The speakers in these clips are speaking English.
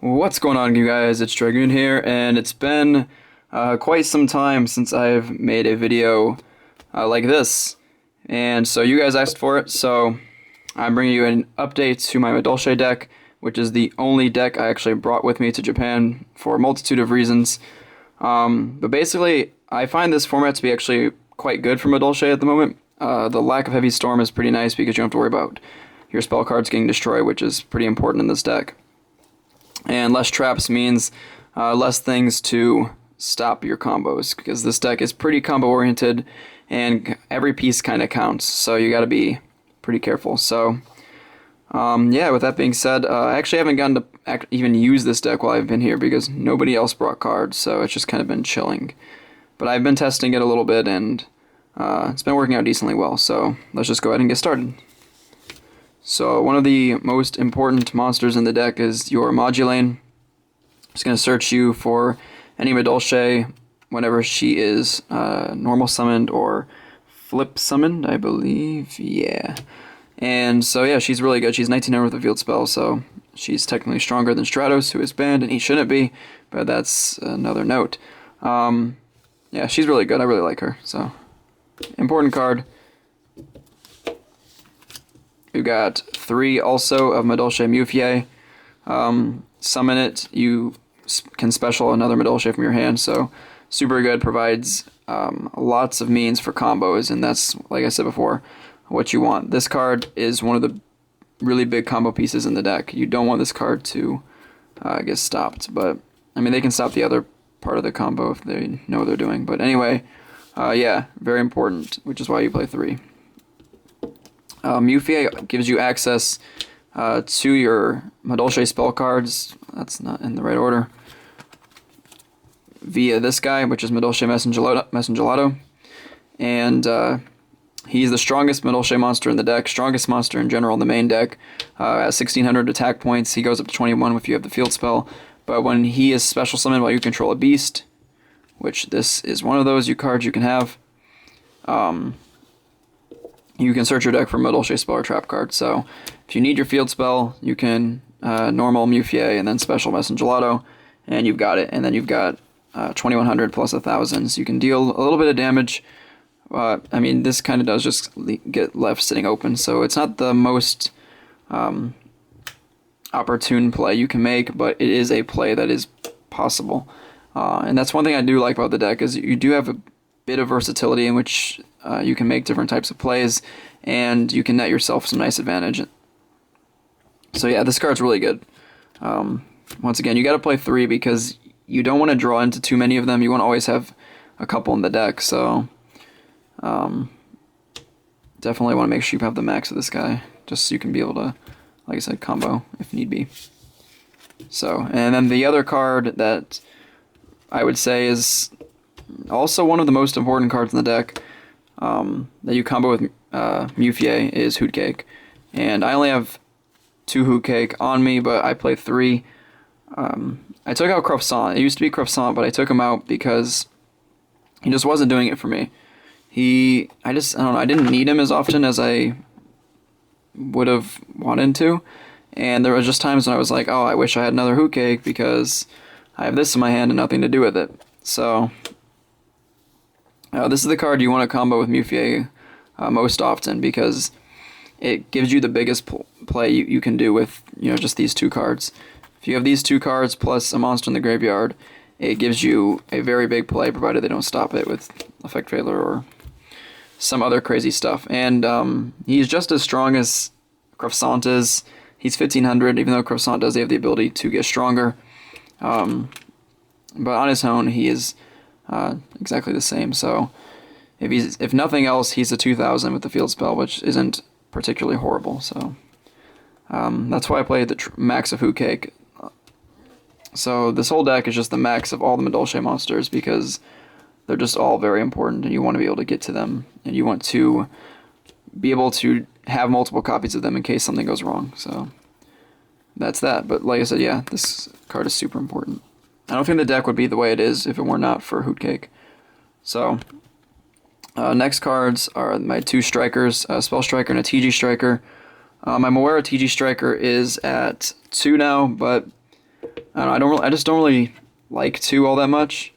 What's going on, you guys? It's Dragoon here, and it's been quite some time since I've made a video like this. And so you guys asked for it, so I'm bringing you an update to my Madolche deck, which is the only deck I actually brought with me to Japan for a multitude of reasons. But basically, I find this format to be actually quite good for Madolche at the moment. The lack of Heavy Storm is pretty nice because you don't have to worry about your spell cards getting destroyed, which is pretty important in this deck. And less traps means less things to stop your combos, because this deck is pretty combo oriented and every piece kind of counts, so you got to be pretty careful. So yeah, with that being said, I actually haven't gotten to even use this deck while I've been here because nobody else brought cards, so it's just kind of been chilling. But I've been testing it a little bit, and it's been working out decently well, so let's just go ahead and get started. So one of the most important monsters in the deck is your Modulane. It's going to search you for any Madolche whenever she is normal summoned or flip summoned, I believe. Yeah. And so yeah, she's really good. She's 1900 with a field spell, so she's technically stronger than Stratos, who is banned, and he shouldn't be, but that's another note. Yeah, she's really good. I really like her. So important card. We've got 3 also of Madolche Mufie. Summon it, you can special another Madolche from your hand, so super good, provides lots of means for combos, and that's, like I said before, what you want. This card is one of the really big combo pieces in the deck. You don't want this card to get stopped, but I mean, they can stop the other part of the combo if they know what they're doing. But anyway, yeah, very important, which is why you play 3. Mufie gives you access to your Madolche spell cards, that's not in the right order, via this guy, which is Madolche Messengelato. And he's the strongest Madolche monster in the deck, strongest monster in general in the main deck. At 1600 attack points, he goes up to 21 if you have the field spell. But when he is special summoned while you control a beast, which this is one of those cards you can have, you can search your deck for Madolche spell or trap cards. So if you need your field spell, you can normal Mufie and then special Messengelato, and you've got it. And then you've got 2100 plus 1000, so you can deal a little bit of damage. I mean, this kind of does just get left sitting open, so it's not the most opportune play you can make, but it is a play that is possible. And that's one thing I do like about the deck, is you do have a bit of versatility in which you can make different types of plays, and you can net yourself some nice advantage. So yeah, this card's really good. Once again, you got to play 3 because you don't want to draw into too many of them. You want to always have a couple in the deck, so definitely want to make sure you have the max of this guy, just so you can be able to, like I said, combo if need be. So, and then the other card that I would say is also one of the most important cards in the deck that you combo with Mufie is Hoot Cake. And I only have 2 Hoot Cake on me, but I play 3. I took out Croissant. It used to be Croissant, but I took him out because he just wasn't doing it for me. I don't know, I didn't need him as often as I would have wanted to. And there was just times when I was like, oh, I wish I had another Hoot Cake because I have this in my hand and nothing to do with it. So this is the card you want to combo with Mufie most often, because it gives you the biggest play you can do with just these 2 cards. If you have these 2 cards plus a monster in the graveyard, it gives you a very big play, provided they don't stop it with Effect Failure or some other crazy stuff. And he's just as strong as Croissant is. He's 1500, even though Croissant does have the ability to get stronger. But on his own, he is exactly the same. So if nothing else, he's a 2000 with the field spell, which isn't particularly horrible. So that's why I played the max of Hoot Cake. So this whole deck is just the max of all the Madolche monsters, because they're just all very important, and you want to be able to get to them, and you want to be able to have multiple copies of them in case something goes wrong. So that's that. But like I said, yeah, this card is super important. I don't think the deck would be the way it is if it were not for Hoot Cake. So next cards are my 2 strikers, a Spell Striker and a TG Striker. I'm aware a TG Striker is at 2 now, but I just don't really like 2 all that much.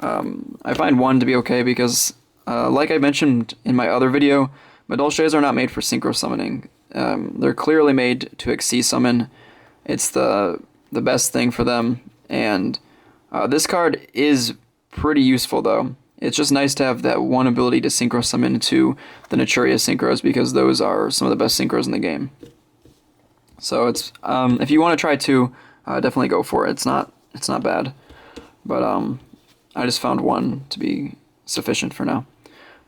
I find 1 to be okay because, like I mentioned in my other video, Madolches are not made for synchro summoning. They're clearly made to XC summon. It's the best thing for them, and this card is pretty useful though. It's just nice to have that one ability to synchro summon into the Naturia synchros, because those are some of the best synchros in the game. So it's if you want to try 2, definitely go for it. It's not bad, but I just found 1 to be sufficient for now.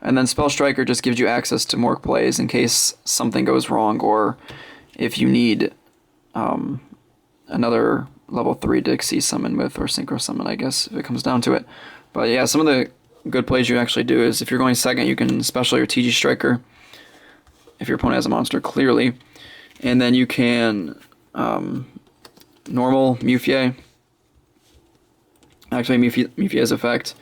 And then Spell Striker just gives you access to more plays in case something goes wrong, or if you need another level 3 to XC summon with, or synchro summon, I guess, if it comes down to it. But yeah, some of the good plays you actually do is, if you're going second, you can special your TG Striker if your opponent has a monster, clearly. And then you can normal Mufie, actually Mufie's effect,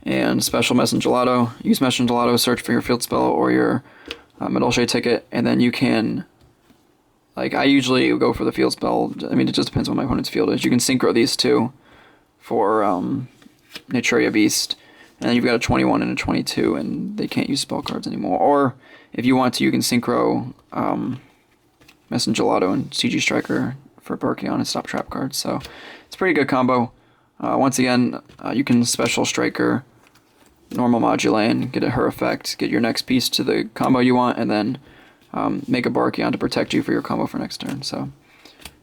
and special Messengelato. Use Messengelato, search for your field spell or your Madolche ticket, and then you can, like, I usually go for the field spell. I mean, it just depends on what my opponent's field is. You can synchro these 2 for Naturia Beast, and then you've got a 21 and a 22, and they can't use spell cards anymore. Or if you want to, you can synchro Messengelato and CG Striker for Berkyon and stop trap cards. So it's a pretty good combo. Once again, you can special Striker, normal Modulane, get her effect, get your next piece to the combo you want, and then make a Berkyon to protect you for your combo for next turn. So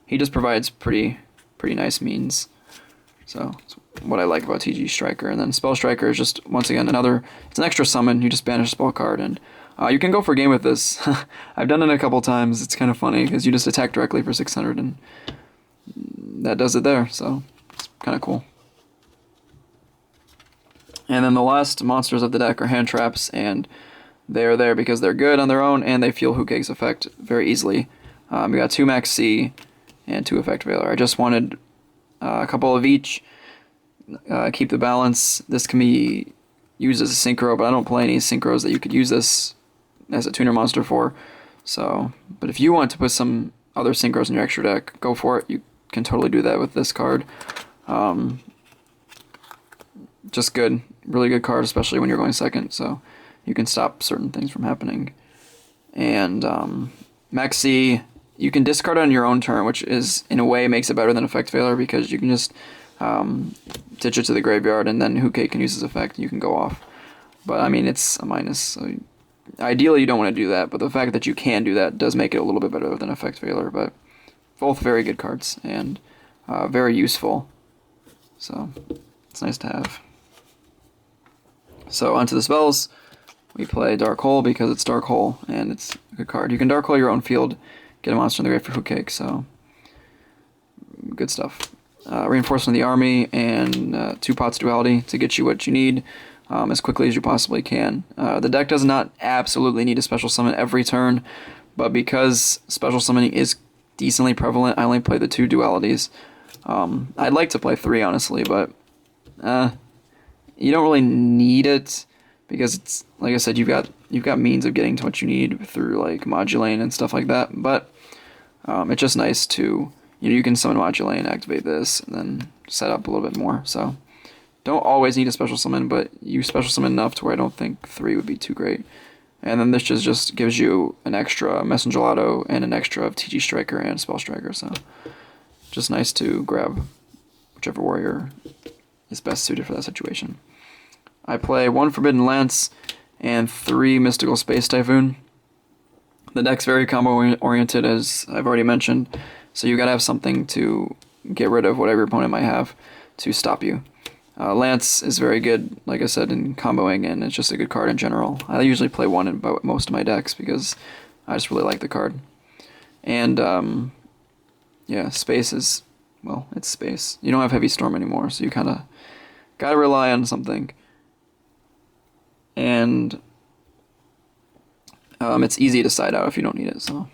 he just provides pretty nice means. So that's what I like about TG Striker. And then Spell Striker is just, once again, it's an extra summon. You just banish a spell card, and you can go for a game with this. I've done it a couple times. It's kind of funny because you just attack directly for 600, and that does it there. So it's kind of cool. And then the last monsters of the deck are hand traps, and they are there because they're good on their own, and they feel Hukake's effect very easily. We got 2 Max C and 2 Effect Veiler. I just wanted a couple of each. Keep the balance. This can be used as a synchro, but I don't play any synchros that you could use this as a tuner monster for. So, but if you want to put some other synchros in your extra deck, go for it. You can totally do that with this card. Just good, really good card, especially when you're going second, so you can stop certain things from happening. And Max C, you can discard it on your own turn, which is, in a way, makes it better than Effect Veiler, because you can just ditch it to the graveyard, and then Hukake can use his effect, and you can go off. But, I mean, it's a minus, so ideally you don't want to do that, but the fact that you can do that does make it a little bit better than Effect Veiler. But both very good cards, and very useful, so it's nice to have. So onto the spells. We play Dark Hole because it's Dark Hole, and it's a good card. You can Dark Hole your own field, get a monster in the grave for Hukake, so good stuff. Reinforcement of the army, and 2 Pots Duality to get you what you need as quickly as you possibly can. The deck does not absolutely need a special summon every turn, but because special summoning is decently prevalent, I only play the 2 dualities. I'd like to play 3, honestly, but you don't really need it, because it's, like I said, you've got means of getting to what you need through like Modulane and stuff like that. But it's just nice to, you can summon Modulane, activate this, and then set up a little bit more. So don't always need a special summon, but you special summon enough to where I don't think 3 would be too great. And then this just gives you an extra Messengelato and an extra of TG Striker and Spell Striker. So just nice to grab whichever warrior is best suited for that situation. I play 1 Forbidden Lance and 3 Mystical Space Typhoon. The deck's very combo-oriented, as I've already mentioned, so you gotta have something to get rid of whatever your opponent might have to stop you. Lance is very good, like I said, in comboing, and it's just a good card in general. I usually play 1 in about most of my decks because I just really like the card. And, yeah, space is, well, it's space. You don't have Heavy Storm anymore, so you kind of gotta rely on something. And it's easy to side out if you don't need it, so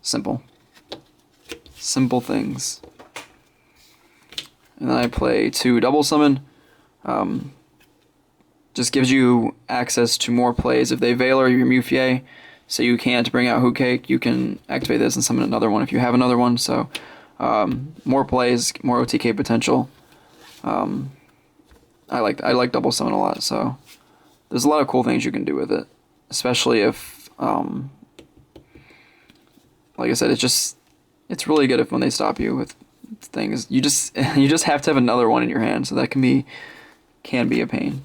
simple things. And then I play 2 Double Summon. Just gives you access to more plays. If they Veiler your Mufie, so you can't bring out Hukake, you can activate this and summon another one if you have another one. So More plays, more OTK potential. I like double summon a lot, so there's a lot of cool things you can do with it, especially if, like I said, it's really good if when they stop you with things, you just have to have another one in your hand, so that can be a pain.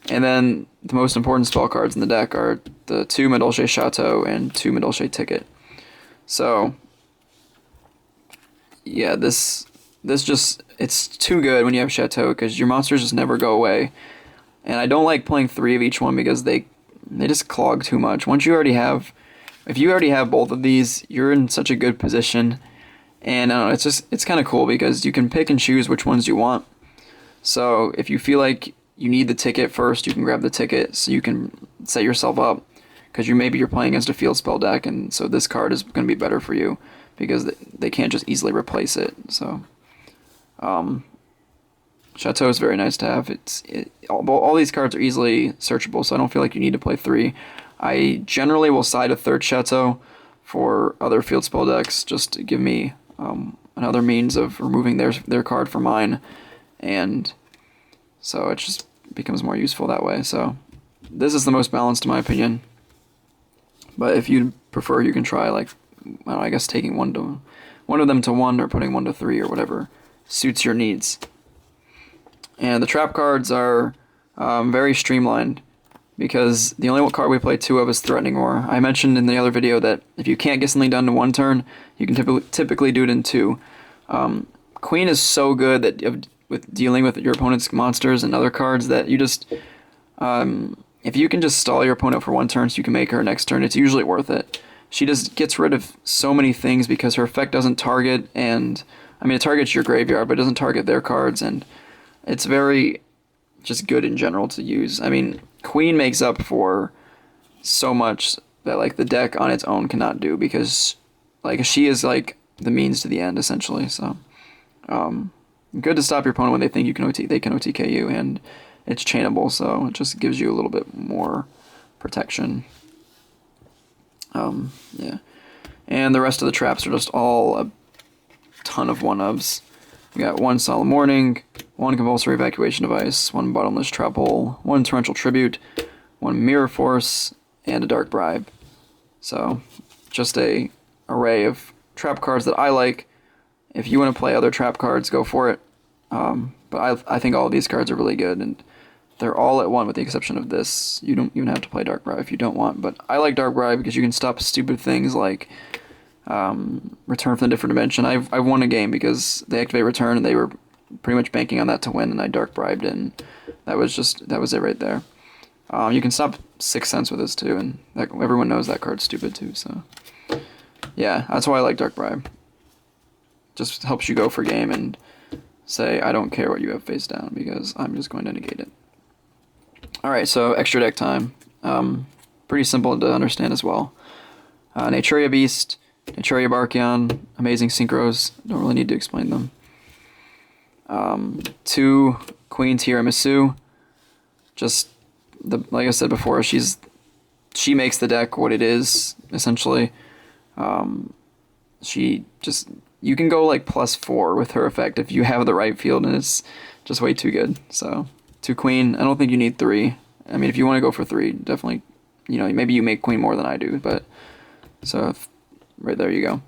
And then the most important spell cards in the deck are the 2 Madolche Chateau and 2 Madolche Ticket. So yeah, this just, it's too good when you have Chateau because your monsters just never go away. And I don't like playing 3 of each one because they just clog too much. Once you already have, if you already have both of these, you're in such a good position. And I don't know, it's kind of cool because you can pick and choose which ones you want. So if you feel like you need the ticket first, you can grab the ticket so you can set yourself up, because maybe you're playing against a field spell deck, and so this card is going to be better for you because they can't just easily replace it. So Chateau is very nice to have. All these cards are easily searchable, so I don't feel like you need to play 3. I generally will side a 3rd Chateau for other field spell decks just to give me another means of removing their card from mine, and so it just becomes more useful that way. So this is the most balanced in my opinion, but if you prefer, you can try, like, I guess taking one of them to 1 or putting 1 to 3 or whatever suits your needs. And the trap cards are very streamlined because the only card we play 2 of is Threatening Roar. I mentioned in the other video that if you can't get something done in 1 turn, you can typically do it in 2. Queen is so good that with dealing with your opponent's monsters and other cards that you just, if you can just stall your opponent for 1 turn so you can make her next turn, it's usually worth it. She just gets rid of so many things because her effect doesn't target, and I mean it targets your graveyard but it doesn't target their cards, and it's very just good in general to use. I mean, Queen makes up for so much that like the deck on its own cannot do, because like she is like the means to the end essentially. So good to stop your opponent when they think they can OTK you, and it's chainable, so it just gives you a little bit more protection. Yeah, and the rest of the traps are just all a ton of 1-ofs. You got 1 Solemn Warning, 1 Compulsory Evacuation Device, 1 Bottomless Trap Hole, 1 Torrential Tribute, 1 Mirror Force, and a Dark Bribe. So just a array of trap cards that I like. If you want to play other trap cards, go for it. But I think all of these cards are really good, and they're all at 1 with the exception of this. You don't even have to play Dark Bribe if you don't want, but I like Dark Bribe because you can stop stupid things like Return from the Different Dimension. I've won a game because they activate Return and they were pretty much banking on that to win, and I Dark Bribed, and that was it right there. You can stop Sixth Sense with this too, and everyone knows that card's stupid too, so yeah, that's why I like Dark Bribe. Just helps you go for game and say, I don't care what you have face down because I'm just going to negate it. Alright, so extra deck time. Pretty simple to understand as well. Naturia Beast, Naturia Barkion, amazing synchros, don't really need to explain them. 2 Queen Tiramisu, just like I said before, she makes the deck what it is essentially. You can go like +4 with her effect if you have the right field, and it's just way too good. So 2 Queen, I don't think you need 3. I mean, if you want to go for 3, definitely, maybe you make Queen more than I do, but so right there you go.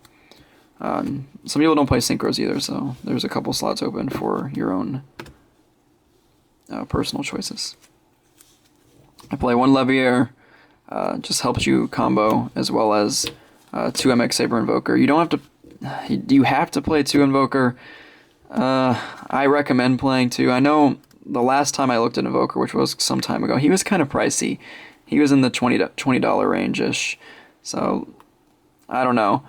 Some people don't play synchros either, so there's a couple slots open for your own personal choices. I play 1 Levier, just helps you combo, as well as 2 MX Saber Invoker. You don't have to, you have to play 2 Invoker. I recommend playing 2. I know the last time I looked at Invoker, which was some time ago, he was kind of pricey. He was in the $20 range-ish, so I don't know.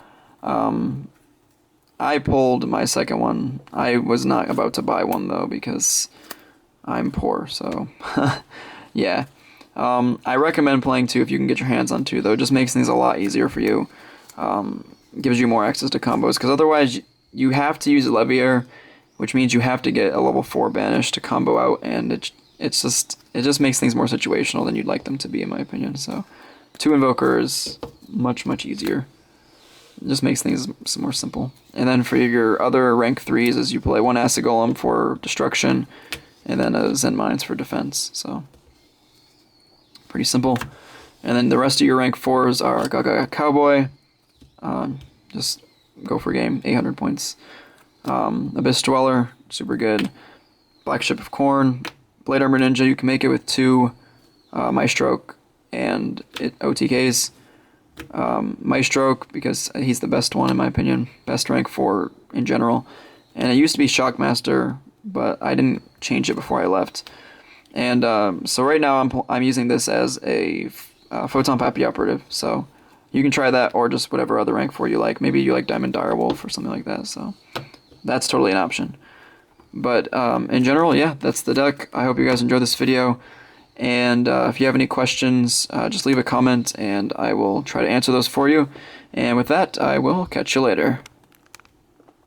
I pulled my second one. I was not about to buy one though because I'm poor, so yeah. I recommend playing 2 if you can get your hands on 2 though. It just makes things a lot easier for you. Gives you more access to combos, because otherwise you have to use Levier, which means you have to get a level 4 banish to combo out, and it just makes things more situational than you'd like them to be, in my opinion. So 2 Invoker is much easier. It just makes things more simple. And then for your other rank 3s is you play 1 Acid Golem for destruction, and then a Zen Mines for defense. So pretty simple. And then the rest of your rank 4s are Gaga Cowboy. Just go for game, 800 points. Abyss Dweller, super good. Black Ship of Corn. Blade Armor Ninja, you can make it with 2 Maestroke and OTKs. Maestroke, because he's the best one in my opinion, best rank 4 in general. And it used to be Shockmaster, but I didn't change it before I left. And so right now I'm using this as a Photon Pappy operative, so you can try that, or just whatever other rank 4 you like. Maybe you like Diamond Direwolf or something like that, so that's totally an option. But in general, yeah, that's the deck. I hope you guys enjoyed this video. And if you have any questions, just leave a comment and I will try to answer those for you. And with that, I will catch you later.